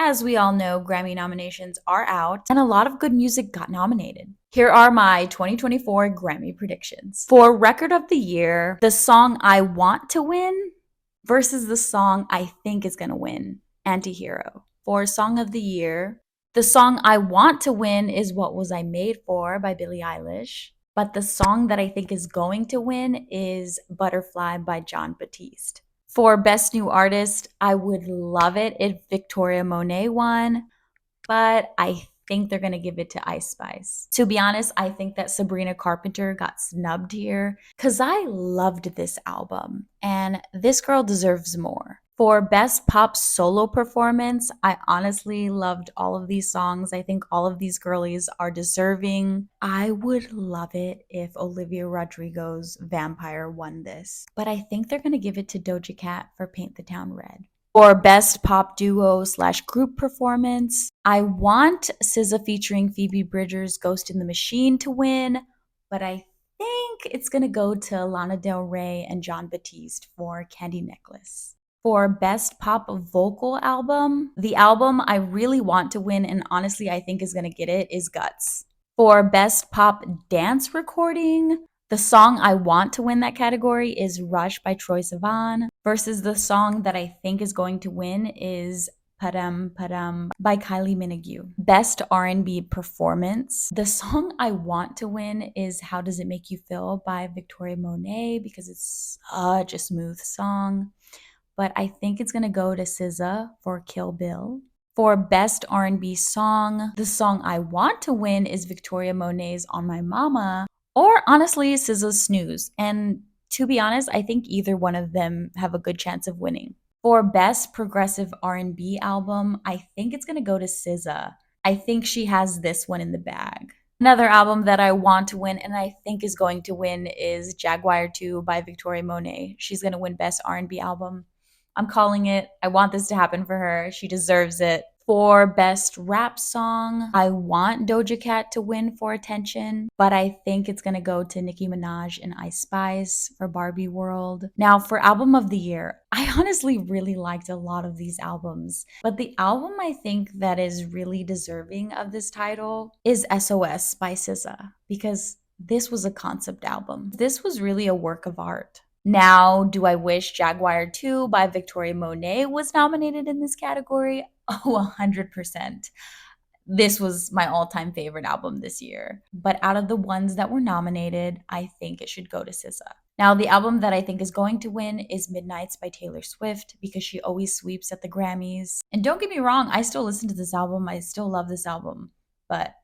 as we all know, Grammy nominations are out and a lot of good music got nominated. Here are my 2024 Grammy predictions. For Record of the Year, the song I Want to Win versus the song I think is going to win, Antihero. For Song of the Year, the song I want to win is What Was I Made For by Billie Eilish. But the song that I think is going to win is Butterfly by Jon Batiste. For Best New Artist, I would love it if Victoria Monet won, but I think they're going to give it to Ice Spice. To be honest, I think that Sabrina Carpenter got snubbed here because I loved this album and this girl deserves more. For Best Pop Solo Performance, I honestly loved all of these songs. I think all of these girlies are deserving. I would love it if Olivia Rodrigo's Vampire won this, but I think they're going to give it to Doja Cat for Paint the Town Red. For Best Pop Duo / Group Performance, I want SZA featuring Phoebe Bridgers' Ghost in the Machine to win, but I think it's going to go to Lana Del Rey and Jon Batiste for Candy Necklace. For Best Pop Vocal Album, the album I really want to win and honestly I think is going to get it is Guts. For Best Pop Dance Recording, the song I want to win that category is Rush by Troye Sivan versus the song that I think is going to win is Padam Padam by Kylie Minogue. Best R&B Performance. The song I want to win is How Does It Make You Feel by Victoria Monet because it's such a smooth song. But I think it's going to go to SZA for Kill Bill. For Best R&B Song, the song I want to win is Victoria Monet's On My Mama, or honestly, SZA's Snooze. And to be honest, I think either one of them have a good chance of winning. For Best Progressive R&B Album, I think it's going to go to SZA. I think she has this one in the bag. Another album that I want to win and I think is going to win is Jaguar 2 by Victoria Monet. She's going to win Best R&B Album. I'm calling it. I want this to happen for her. She deserves it. For Best Rap Song, I want Doja Cat to win for Attention, but I think it's going to go to Nicki Minaj and Ice Spice for Barbie World. Now, for Album of the Year, I honestly really liked a lot of these albums, but the album I think that is really deserving of this title is SOS by SZA, because this was a concept album. This was really a work of art. Now, do I wish Jaguar 2 by Victoria Monet was nominated in this category? Oh, 100%. This was my all-time favorite album this year. But out of the ones that were nominated, I think it should go to SZA. Now, the album that I think is going to win is Midnights by Taylor Swift because she always sweeps at the Grammys. And don't get me wrong, I still listen to this album. I still love this album. But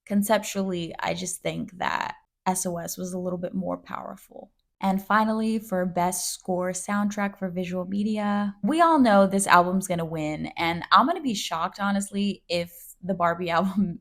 conceptually, I just think that SOS was a little bit more powerful. And finally, for Best Score Soundtrack for Visual Media, we all know this album's gonna win, and I'm gonna be shocked, honestly, if the Barbie album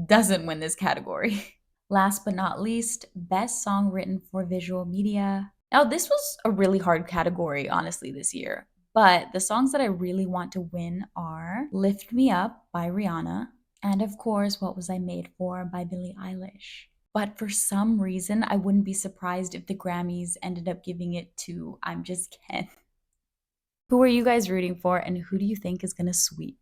doesn't win this category. Last but not least, Best Song Written for Visual Media. Now, this was a really hard category, honestly, this year, but the songs that I really want to win are Lift Me Up by Rihanna, and of course, What Was I Made For by Billie Eilish. But for some reason, I wouldn't be surprised if the Grammys ended up giving it to I'm Just Ken. Who are you guys rooting for and who do you think is going to sweep?